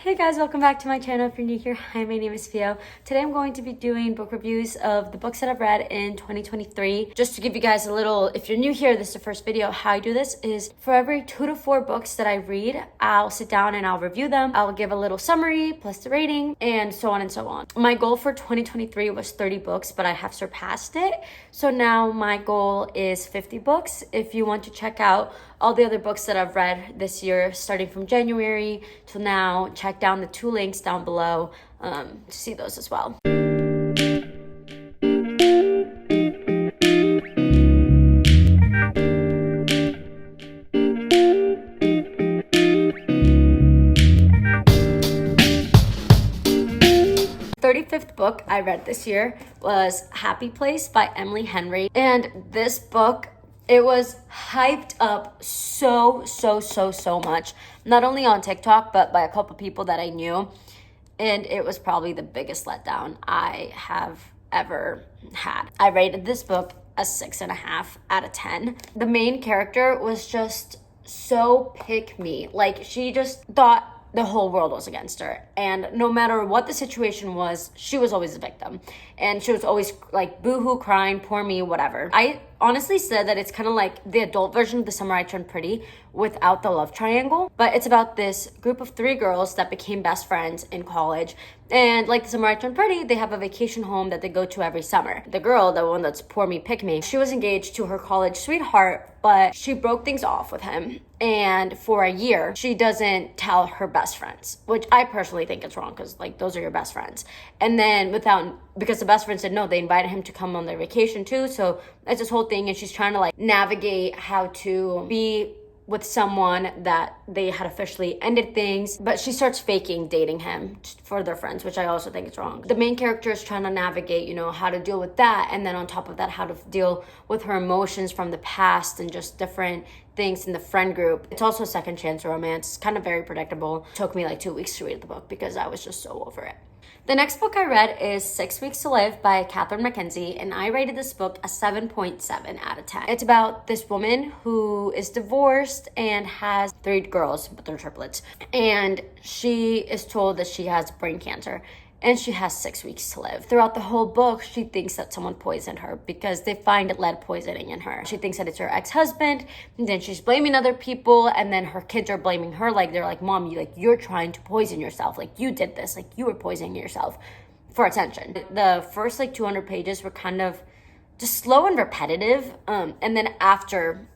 Hey guys, welcome back to my channel. If you're new here, hi, my name is Fio. Today I'm going to be doing book reviews of the books that I've read in 2023. Just to give you guys a little, if you're new here, this is the first video. How I do this is for every 2 to 4 books that I read, I'll sit down and I'll review them. I'll give a little summary plus the rating and so on and so on. My goal for 2023 was 30 books, but I have surpassed it. So now my goal is 50 books. If you want to check out all the other books that I've read this year, starting from January to now, check down the 2 links down below to see those as well. The 35th book I read this year was Happy Place by Emily Henry. And this book, it was hyped up so much, not only on TikTok, but by a couple people that I knew. And it was probably the biggest letdown I have ever had. I rated this book a 6.5 out of 10. The main character was just so pick me. Like, she just thought the whole world was against her, and no matter what the situation was, she was always the victim, and she was always like boo-hoo, crying, poor me, whatever. I honestly said that it's kind of like the adult version of The Summer I Turned Pretty without the love triangle, but it's about this group of 3 girls that became best friends in college. And like The Summer I Turned Pretty, they have a vacation home that they go to every summer. The girl, the one that's poor me, pick me, she was engaged to her college sweetheart, but she broke things off with him. And for a year, she doesn't tell her best friends, which I personally think is wrong, because like those are your best friends. And then because the best friend said no, they invited him to come on their vacation too. So it's this whole thing, and she's trying to like navigate how to be with someone that they had officially ended things, but she starts faking dating him for their friends, which I also think is wrong. The main character is trying to navigate, how to deal with that, and then on top of that, how to deal with her emotions from the past and just different things in the friend group. It's also a second chance romance. It's kind of very predictable. It took me like 2 weeks to read the book because I was just so over it. The next book I read is 6 Weeks to Live by Catherine Mackenzie, and I rated this book a 7.7 out of 10. It's about this woman who is divorced and has 3 girls, but they're triplets, and she is told that she has brain cancer, and she has 6 weeks to live. Throughout the whole book, she thinks that someone poisoned her because they find lead poisoning in her. She thinks that it's her ex-husband, and then she's blaming other people, and then her kids are blaming her. Like, they're like, Mom, you're trying to poison yourself. Like, you did this. Like, you were poisoning yourself for attention. The first 200 pages were kind of just slow and repetitive. And then after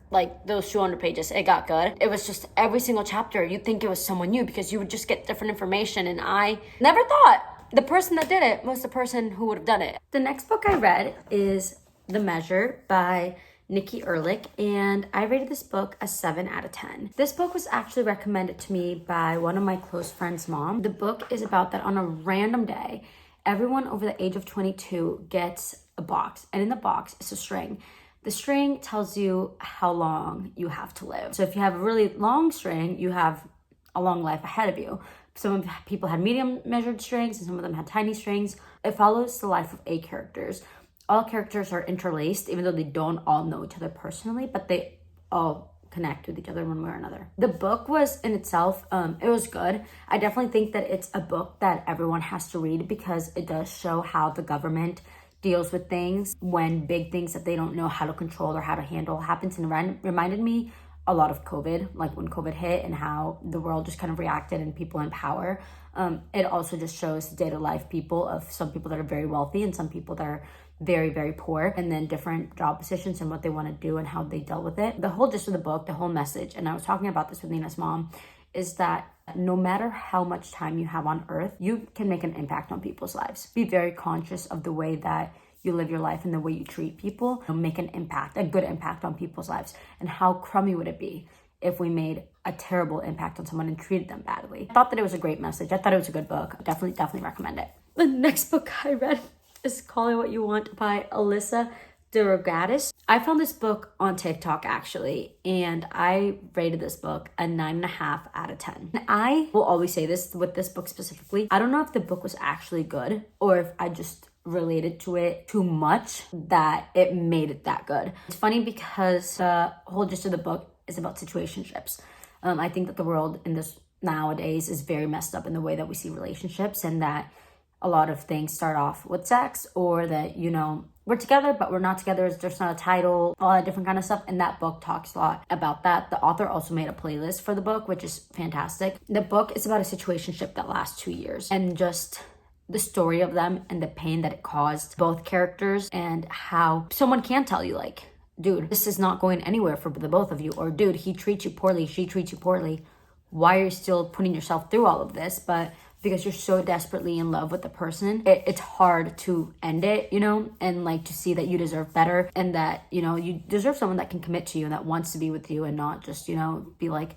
those 200 pages, it got good. It was just every single chapter, you'd think it was someone new because you would just get different information. And I never thought the person that did it was the person who would have done it. The next book I read is The Measure by Nikki Ehrlich, and I rated this book a 7 out of 10. This book was actually recommended to me by one of my close friends' mom. The book is about that on a random day, everyone over the age of 22 gets a box, and in the box is a string. The string tells you how long you have to live. So if you have a really long string, you have a long life ahead of you. Some people had medium measured strings and some of them had tiny strings. It follows the life of 8 characters. All characters are interlaced, even though they don't all know each other personally, but they all connect with each other one way or another. The book was in itself, it was good. I definitely think that it's a book that everyone has to read because it does show how the government deals with things when big things that they don't know how to control or how to handle happens, and reminded me a lot of COVID, like when COVID hit and how the world just kind of reacted and people in power. It also just shows the day-to-day life people of some people that are very wealthy and some people that are very poor, and then different job positions and what they want to do and how they dealt with it. The whole gist of the book, the whole message, and I was talking about this with Nina's mom, is that no matter how much time you have on earth, you can make an impact on people's lives. Be very conscious of the way that you live your life and the way you treat people. Make an impact, a good impact on people's lives. And how crummy would it be if we made a terrible impact on someone and treated them badly? I thought that it was a great message. I thought it was a good book. Definitely recommend it. The next book I read is Call It What You Want by Alyssa DeRogatis. I found this book on TikTok actually, and I rated this book a 9.5 out of 10. And I will always say this with this book specifically. I don't know if the book was actually good or if I just related to it too much that it made it that good. It's funny because the whole gist of the book is about situationships. I think that the world in this nowadays is very messed up in the way that we see relationships, and that a lot of things start off with sex, or that, you know, we're together but we're not together, there's not a title, all that different kind of stuff. And that book talks a lot about that. The author also made a playlist for the book, which is fantastic. The book is about a situationship that lasts 2 years, and just the story of them and the pain that it caused both characters, and how someone can tell you, like, dude, this is not going anywhere for the both of you, or dude, he treats you poorly, she treats you poorly, why are you still putting yourself through all of this? But because you're so desperately in love with the person, it's hard to end it, you know, and like to see that you deserve better, and that, you know, you deserve someone that can commit to you and that wants to be with you, and not just, you know, be like,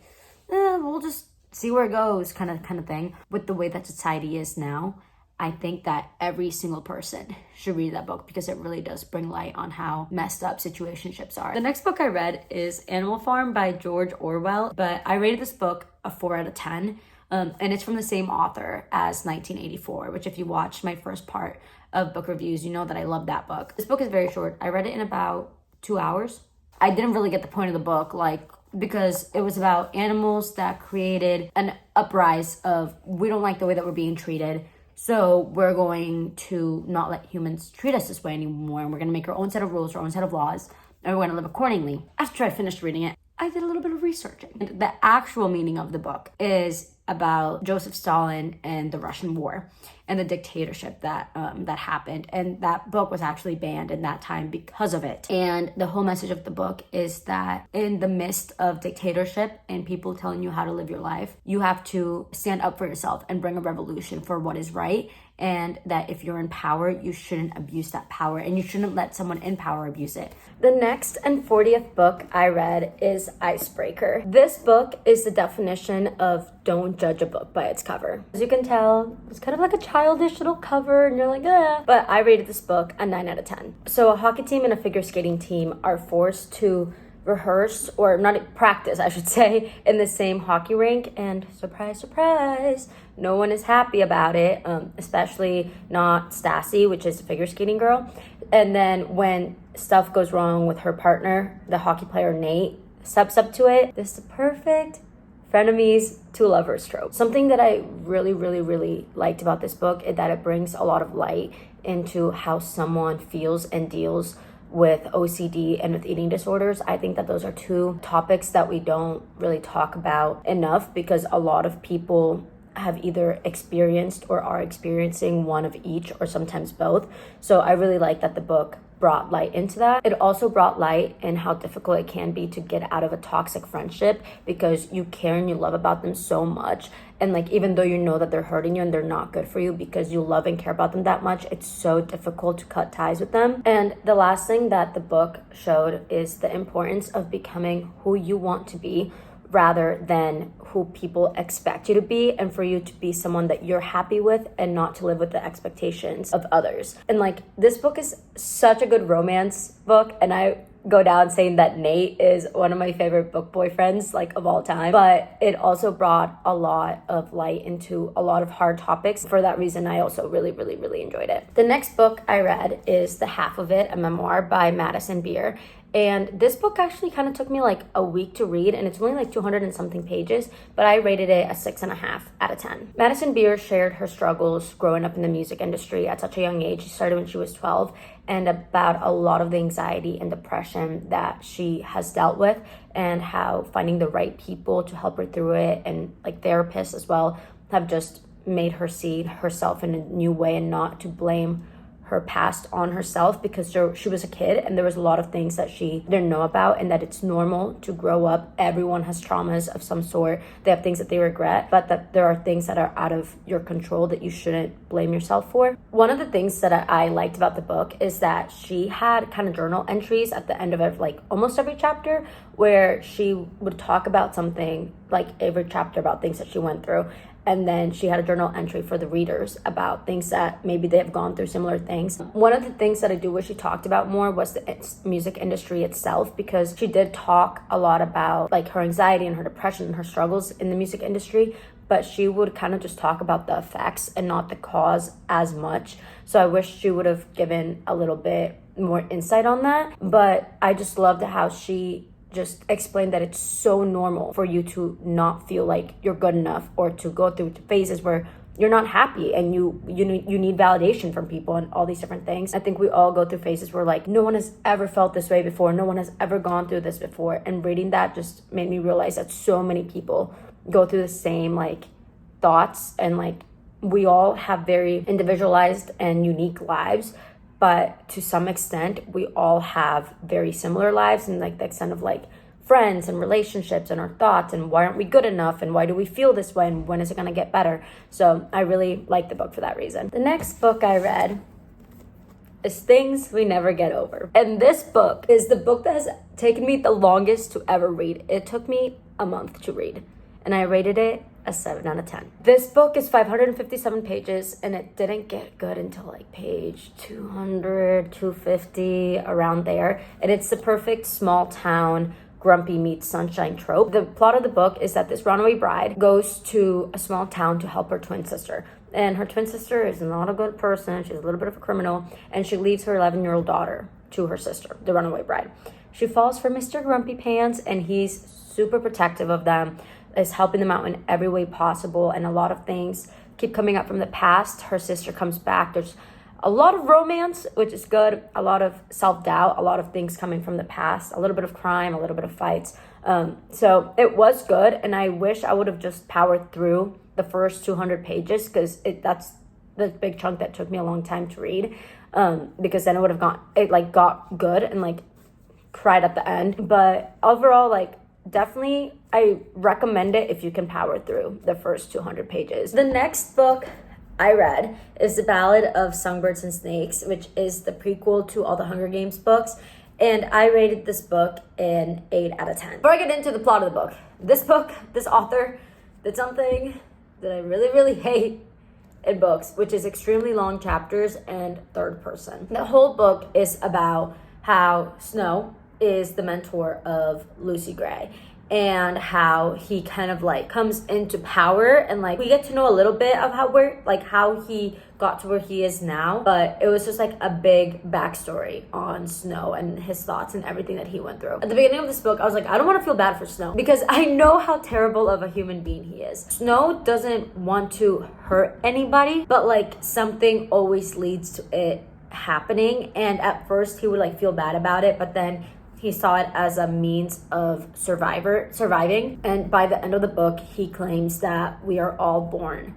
we'll just see where it goes kind of thing. With the way that society is now, I think that every single person should read that book, because it really does bring light on how messed up situationships are. The next book I read is Animal Farm by George Orwell, but I rated this book a 4 out of 10. And it's from the same author as 1984, which if you watched my first part of book reviews, you know that I love that book. This book is very short. I read it in about 2 hours. I didn't really get the point of the book, because it was about animals that created an uprise of, we don't like the way that we're being treated, so we're going to not let humans treat us this way anymore, and we're going to make our own set of rules, our own set of laws, and we're going to live accordingly. After I finished reading it, I did a little bit of researching. And the actual meaning of the book is about Joseph Stalin and the Russian War and the dictatorship that happened. And that book was actually banned in that time because of it. And the whole message of the book is that in the midst of dictatorship and people telling you how to live your life, you have to stand up for yourself and bring a revolution for what is right. And that if you're in power, you shouldn't abuse that power, and you shouldn't let someone in power abuse it. The next and 40th book I read is Icebreaker. This book is the definition of don't judge a book by its cover. As you can tell, it's kind of like a childish little cover, and you're like, ah. But I rated this book a 9 out of 10. So a hockey team and a figure skating team are forced to rehearse, or not practice, I should say, in the same hockey rink, and surprise, surprise, no one is happy about it, especially not Stassi, which is a figure skating girl. And then when stuff goes wrong with her partner, the hockey player Nate, steps up to it. This is the perfect frenemies to lovers trope. Something that I really, really, really liked about this book is that it brings a lot of light into how someone feels and deals with OCD and with eating disorders. I think that those are two topics that we don't really talk about enough, because a lot of people have either experienced or are experiencing one of each, or sometimes both. So I really like that the book brought light into that. It also brought light in how difficult it can be to get out of a toxic friendship, because you care and you love about them so much, and like, even though you know that they're hurting you and they're not good for you, because you love and care about them that much, it's so difficult to cut ties with them. And the last thing that the book showed is the importance of becoming who you want to be, rather than who people expect you to be, and for you to be someone that you're happy with, and not to live with the expectations of others. And like, this book is such a good romance book, and I go down saying that Nate is one of my favorite book boyfriends, like, of all time. But it also brought a lot of light into a lot of hard topics. For that reason, I also really, really, really enjoyed it. The next book I read is The Half of It, a memoir by Madison Beer. And this book actually kind of took me like a week to read, and it's only like 200 and something pages, but I rated it a 6.5 out of 10. Madison Beer shared her struggles growing up in the music industry at such a young age. She started when she was 12, and about a lot of the anxiety and depression that she has dealt with, and how finding the right people to help her through it, and like therapists as well, have just made her see herself in a new way, and not to blame her past on herself, because she was a kid and there was a lot of things that she didn't know about, and that it's normal to grow up. Everyone has traumas of some sort. They have things that they regret, but that there are things that are out of your control that you shouldn't blame yourself for. One of the things that I liked about the book is that she had kind of journal entries at the end of like almost every chapter, where she would talk about something, like every chapter about things that she went through. And then she had a journal entry for the readers about things that maybe they have gone through similar things. One of the things that I do wish she talked about more was the music industry itself, because she did talk a lot about like her anxiety and her depression and her struggles in the music industry, but she would kind of just talk about the effects and not the cause as much. So I wish she would have given a little bit more insight on that. But I just loved how she just explained that it's so normal for you to not feel like you're good enough, or to go through phases where you're not happy and you need validation from people and all these different things. I think we all go through phases where like no one has ever felt this way before, no one has ever gone through this before, and reading that just made me realize that so many people go through the same like thoughts, and like we all have very individualized and unique lives, but to some extent we all have very similar lives, and like the extent of like friends and relationships and our thoughts, and why aren't we good enough, and why do we feel this way, and when is it going to get better. So I really like the book for that reason. The next book I read is Things We Never Get Over, and this book is the book that has taken me the longest to ever read. It took me a month to read, and I rated it a 7 out of 10. This book is 557 pages, and it didn't get good until like page 200, 250, around there. And it's the perfect small town grumpy meets sunshine trope. The plot of the book is that this runaway bride goes to a small town to help her twin sister. And her twin sister is not a good person. She's a little bit of a criminal, and she leaves her 11-year-old daughter to her sister, the runaway bride. She falls for Mr. Grumpy Pants, and he's super protective of them, is helping them out in every way possible, and a lot of things keep coming up from the past. Her sister comes back. There's a lot of romance, which is good, a lot of self-doubt, a lot of things coming from the past, a little bit of crime, a little bit of fights. So it was good, and I wish I would have just powered through the first 200 pages, because that's the big chunk that took me a long time to read, because then it would have got good and like cried at the end. But overall, like, definitely I recommend it if you can power through the first 200 pages. The next book I read is The Ballad of Songbirds and Snakes, which is the prequel to all the Hunger Games books, and I rated this book an 8 out of 10. Before I get into the plot of the book, this author did something that I really, really hate in books, which is extremely long chapters and third person. The whole book is about how Snow is the mentor of Lucy Gray, and how he kind of like comes into power, and like we get to know a little bit of how he got to where he is now. But it was just like a big backstory on Snow and his thoughts and everything that he went through. At the beginning of this book, I was like, I don't want to feel bad for Snow, because I know how terrible of a human being he is. Snow doesn't want to hurt anybody, but like something always leads to it happening, and at first he would like feel bad about it, but then he saw it as a means of surviving. And by the end of the book, he claims that we are all born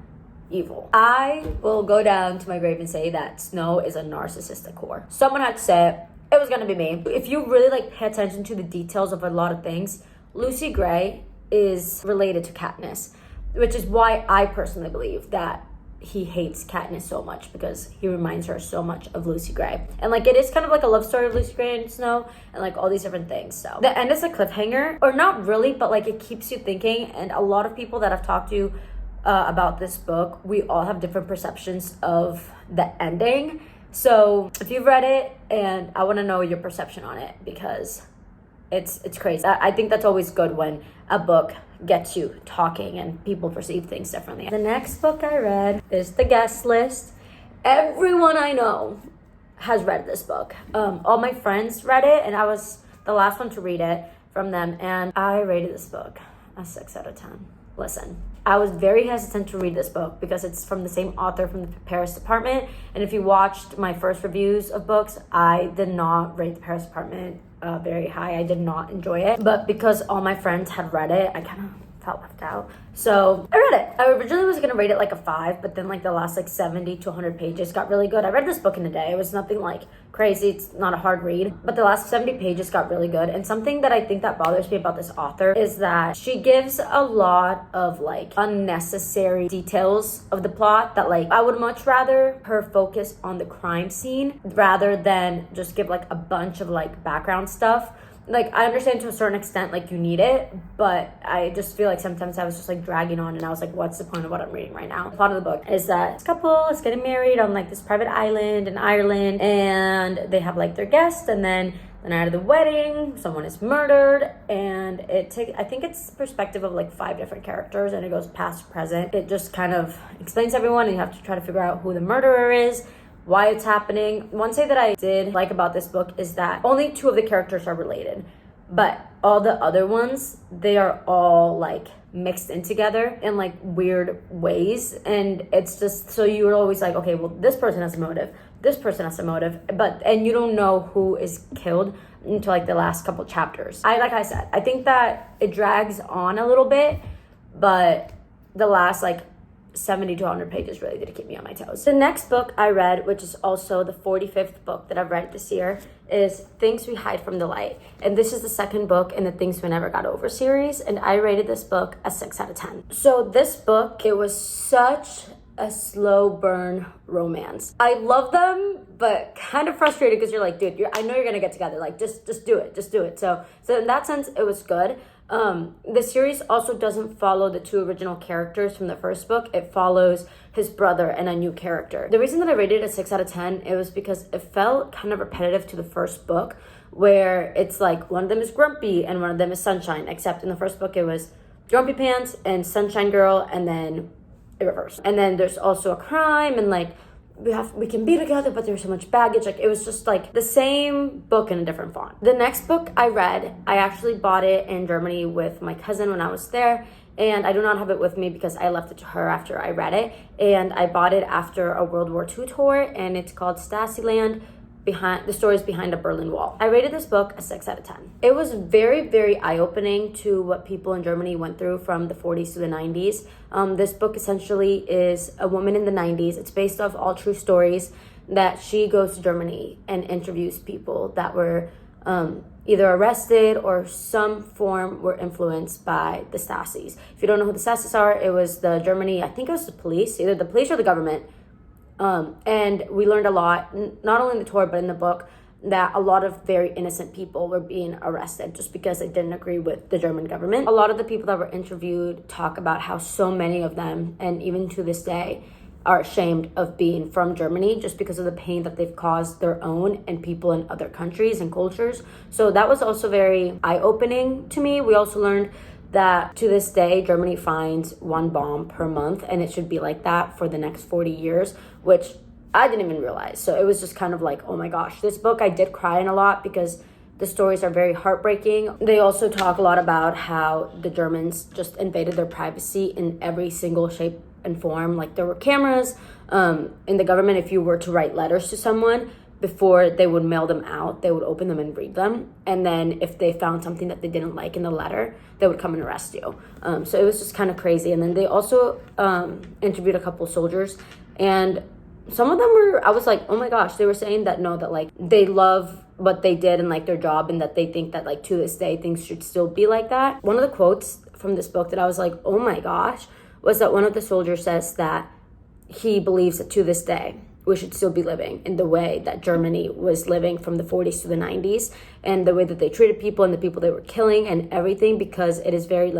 evil. I will go down to my grave and say that Snow is a narcissist at core. Someone had to say it. It was gonna be me. If you really like pay attention to the details of a lot of things, Lucy Gray is related to Katniss, which is why I personally believe that he hates Katniss so much, because he reminds her so much of Lucy Gray. And like it is kind of like a love story of Lucy Gray and Snow, and like all these different things. So the end is a cliffhanger, or not really, but like it keeps you thinking. And a lot of people that I've talked to about this book, we all have different perceptions of the ending. So if you've read it, and I want to know your perception on it, because it's crazy. I think that's always good when a book gets you talking and people perceive things differently. The next book I read is The Guest List. Everyone I know has read this book. All my friends read it, and I was the last one to read it from them, and I rated this book a 6 out of 10. Listen, I was very hesitant to read this book because it's from the same author from the Paris Department, and if you watched my first reviews of books, I did not rate the Paris Department very high. I did not enjoy it, but because all my friends had read it, I kind of felt left out. So I read it. I originally was gonna rate it like a 5, but then like the last like 70 to 100 pages got really good. I read this book in a day. It was nothing like crazy. It's not a hard read, but the last 70 pages got really good. And something that I think that bothers me about this author is that she gives a lot of like unnecessary details of the plot, that like I would much rather her focus on the crime scene rather than just give like a bunch of like background stuff. Like, I understand to a certain extent, like, you need it, but I just feel like sometimes I was just, like, dragging on, and I was like, what's the point of what I'm reading right now? The plot of the book is that this couple is getting married on, like, this private island in Ireland, and they have, like, their guests, and then the night of the wedding, someone is murdered, and I think it's perspective of, like, 5 different characters, and it goes past, present. It just kind of explains everyone, and you have to try to figure out who the murderer is, why it's happening. One thing that I did like about this book is that only 2 of the characters are related. but all the other ones, they are all like mixed in together in like weird ways, and it's just, so you're always like, okay, well, this person has a motive, this person has a motive, and you don't know who is killed until like the last couple chapters. Like I said, I think that it drags on a little bit, but the last like 70 to 100 pages really did keep me on my toes. The next book I read, which is also the 45th book that I've read this year, is Things We Hide from the Light. And this is the second book in the Things We Never Got Over series. And I rated this book a 6 out of 10. So this book, it was such a slow burn romance. I love them, but kind of frustrated because you're like, dude, I know you're gonna get together. Like, just do it. So in that sense, it was good. The series also doesn't follow the two original characters from the first book. It follows his brother and a new character. The reason that I rated it a 6 out of 10, it was because it felt kind of repetitive to the first book, where it's like one of them is Grumpy and one of them is Sunshine, except in the first book it was Grumpy Pants and Sunshine Girl, and then it reversed. And then there's also a crime, and like we can be together, but there's so much baggage. Like, it was just like the same book in a different font. The next book I read, I actually bought it in Germany with my cousin when I was there, and I do not have it with me because I left it to her after I read it, and I bought it after a World War II tour, and it's called Stasiland, the stories behind the Berlin Wall. I rated this book a 6 out of 10. It was very, very eye-opening to what people in Germany went through from the 40s to the 90s. This book essentially is a woman in the 90s. It's based off all true stories that she goes to Germany and interviews people that were either arrested or some form were influenced by the Stasis. If you don't know who the Stasis are, it was the Germany, I think it was the police, either the police or the government. And we learned a lot, not only in the tour, but in the book, that a lot of very innocent people were being arrested just because they didn't agree with the German government. A lot of the people that were interviewed talk about how so many of them, and even to this day, are ashamed of being from Germany just because of the pain that they've caused their own and people in other countries and cultures. So that was also very eye-opening to me. We also learned that to this day, Germany finds one bomb per month, and it should be like that for the next 40 years, which I didn't even realize. So it was just kind of like, oh my gosh. This book, I did cry in a lot because the stories are very heartbreaking. They also talk a lot about how the Germans just invaded their privacy in every single shape and form. Like, there were cameras in the government. If you were to write letters to someone, before they would mail them out, they would open them and read them. And then if they found something that they didn't like in the letter, they would come and arrest you. So it was just kind of crazy. And then they also interviewed a couple soldiers, and some of them were, I was like, oh my gosh, they were saying that no, that like they love what they did and like their job, and that they think that like to this day things should still be like that. One of the quotes from this book that I was like, oh my gosh, was that one of the soldiers says that he believes that to this day we should still be living in the way that Germany was living from the 40s to the 90s, and the way that they treated people and the people they were killing and everything, because it is very,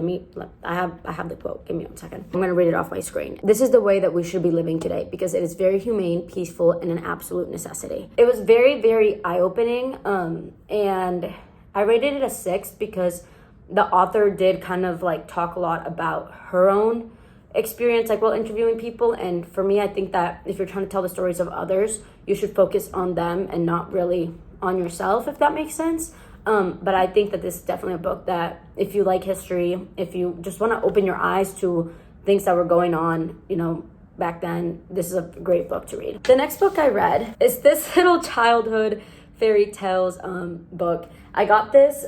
I have the quote, give me 1 second. I'm gonna read it off my screen. This is the way that we should be living today, because it is very humane, peaceful, and an absolute necessity. It was very, very eye-opening, and I rated it a 6 because the author did kind of like talk a lot about her own experience, like while interviewing people. And for me, I think that if you're trying to tell the stories of others, you should focus on them and not really on yourself, if that makes sense. But I think that this is definitely a book that if you like history, if you just want to open your eyes to things that were going on, you know, back then, this is a great book to read. The next book I read is this little childhood fairy tales book. I got this,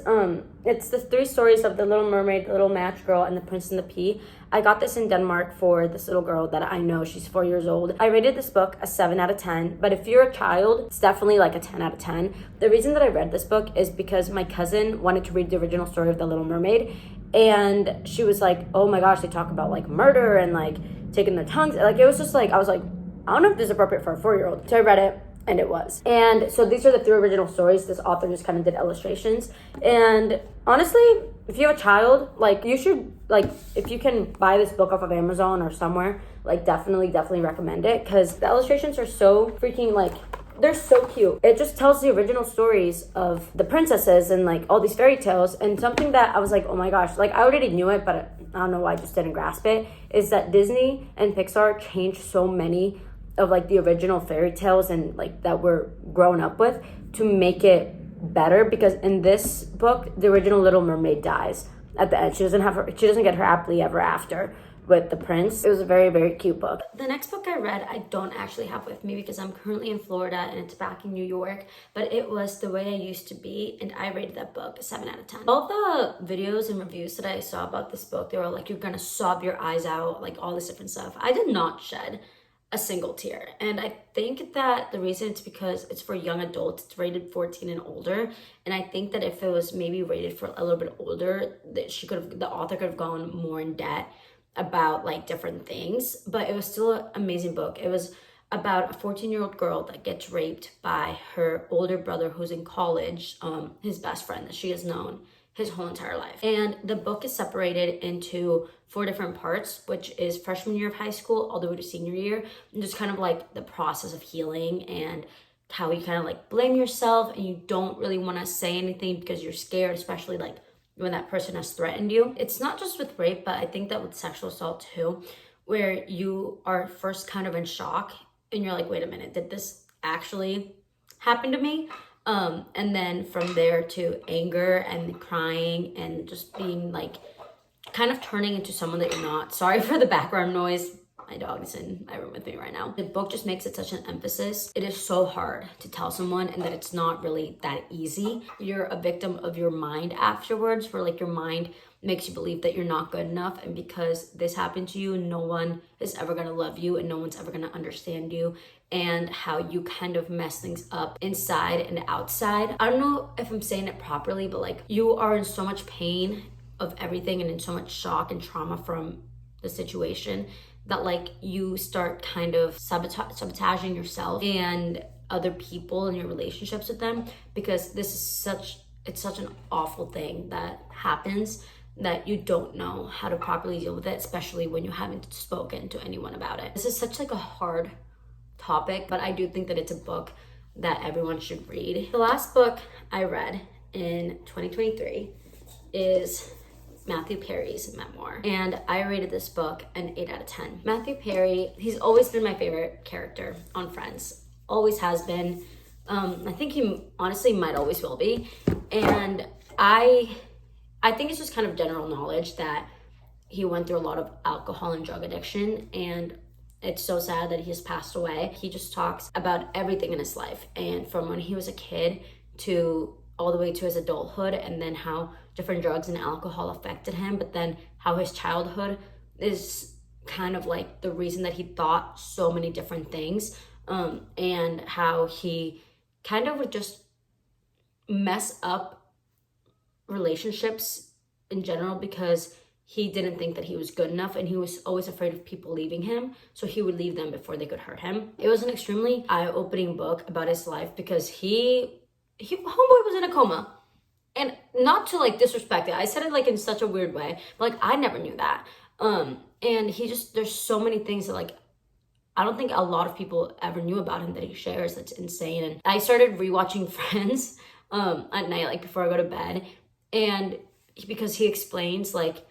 it's the 3 stories of the Little Mermaid, the Little Match Girl, and the Prince and the Pea. I got this in Denmark for this little girl that I know. She's 4 years old. I rated this book a 7 out of 10, but if you're a child, it's definitely like a 10 out of 10. The reason that I read this book is because my cousin wanted to read the original story of the Little Mermaid, and she was like, oh my gosh, they talk about like murder and like taking their tongues. Like, it was just like, I was like, I don't know if this is appropriate for a 4-year-old. So I read it, and it was. And so these are the 3 original stories. This author just kind of did illustrations. And honestly, if you have a child, like, you should, like, if you can buy this book off of Amazon or somewhere, like, definitely recommend it, because the illustrations are so freaking, like, they're so cute. It just tells the original stories of the princesses and like all these fairy tales. And something that I was like, oh my gosh, like, I already knew it, but I don't know why I just didn't grasp it, is that Disney and Pixar changed so many of like the original fairy tales and like that we're grown up with to make it better, because in this book, the original Little Mermaid dies at the end. She doesn't get her happily ever after with the prince. It was a very, very cute book. The next book I read, I don't actually have with me because I'm currently in Florida and it's back in New York, but it was The Way I Used to Be, and I rated that book a 7 out of 10. All the videos and reviews that I saw about this book, they were like, you're gonna sob your eyes out, like all this different stuff. I did not shed a single tear, and I think that the reason it's because it's for young adults. It's rated 14 and older, and I think that if it was maybe rated for a little bit older, that the author could have gone more in depth about like different things, but it was still an amazing book. It was about a 14-year-old girl that gets raped by her older brother who's in college, his best friend that she has known his whole entire life. And the book is separated into 4 different parts, which is freshman year of high school all the way to senior year, and just kind of like the process of healing and how you kind of like blame yourself and you don't really want to say anything because you're scared, especially like when that person has threatened you. It's not just with rape, but I think that with sexual assault too, where you are first kind of in shock and you're like, wait a minute, did this actually happen to me? And then from there to anger and crying and just being like, kind of turning into someone that you're not. Sorry for the background noise. My dog is in my room with me right now. The book just makes it such an emphasis. It is so hard to tell someone, and that it's not really that easy. You're a victim of your mind afterwards, where like your mind makes you believe that you're not good enough, and because this happened to you, no one is ever gonna love you and no one's ever gonna understand you, and how you kind of mess things up inside and outside. I don't know if I'm saying it properly, but like you are in so much pain of everything and in so much shock and trauma from the situation that like you start kind of sabotaging yourself and other people and your relationships with them, because this is such an awful thing that happens that you don't know how to properly deal with it, especially when you haven't spoken to anyone about it. This is such like a hard topic, but I do think that it's a book that everyone should read. The last book I read in 2023 is Matthew Perry's memoir, and I rated this book an 8 out of 10. Matthew Perry, he's always been my favorite character on Friends. Always has been. I think he honestly might always will be. And I think it's just kind of general knowledge that he went through a lot of alcohol and drug addiction, and it's so sad that he has passed away. He just talks about everything in his life, and from when he was a kid to all the way to his adulthood, and then how different drugs and alcohol affected him, but then how his childhood is kind of like the reason that he thought so many different things, and how he kind of would just mess up relationships in general because he didn't think that he was good enough, and he was always afraid of people leaving him, so he would leave them before they could hurt him. It was an extremely eye-opening book about his life, because homeboy was in a coma. And not to like disrespect it, I said it like in such a weird way, but like I never knew that. And there's so many things that like I don't think a lot of people ever knew about him that he shares. That's insane. And I started rewatching Friends at night, like before I go to bed, and because he explains like,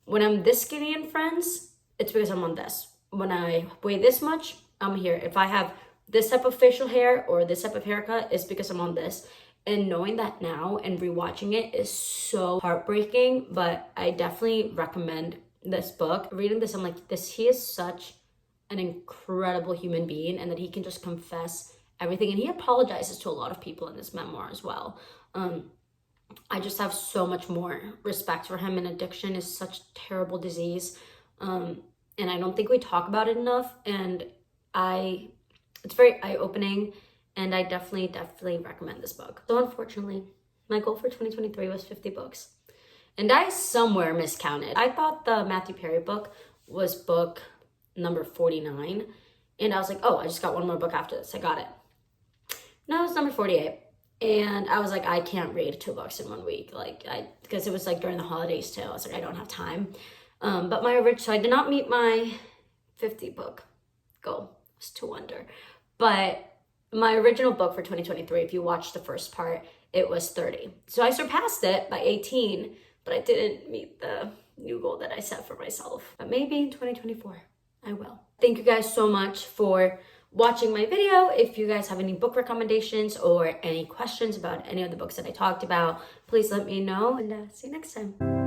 when I'm this skinny in Friends, it's because I'm on this. When I weigh this much, I'm here. If I have this type of facial hair or this type of haircut, it's because I'm on this. And knowing that now and rewatching it is so heartbreaking, but I definitely recommend this book. Reading this, I'm like, he is such an incredible human being, and that he can just confess everything. And he apologizes to a lot of people in this memoir as well. I just have so much more respect for him, and addiction is such a terrible disease. And I don't think we talk about it enough, and it's very eye-opening. And I definitely recommend this book. So unfortunately, my goal for 2023 was 50 books. And I somewhere miscounted. I thought the Matthew Perry book was book number 49. And I was like, oh, I just got one more book after this. I got it. No, it's number 48. And I was like, I can't read 2 books in 1 week. Because it was like during the holidays too. I was like, I don't have time. So I did not meet my 50 book goal. It was 2 under. But my original book for 2023, if you watched the first part, it was 30. So I surpassed it by 18, but I didn't meet the new goal that I set for myself. But maybe in 2024, I will. Thank you guys so much for watching my video. If you guys have any book recommendations or any questions about any of the books that I talked about, please let me know, and see you next time.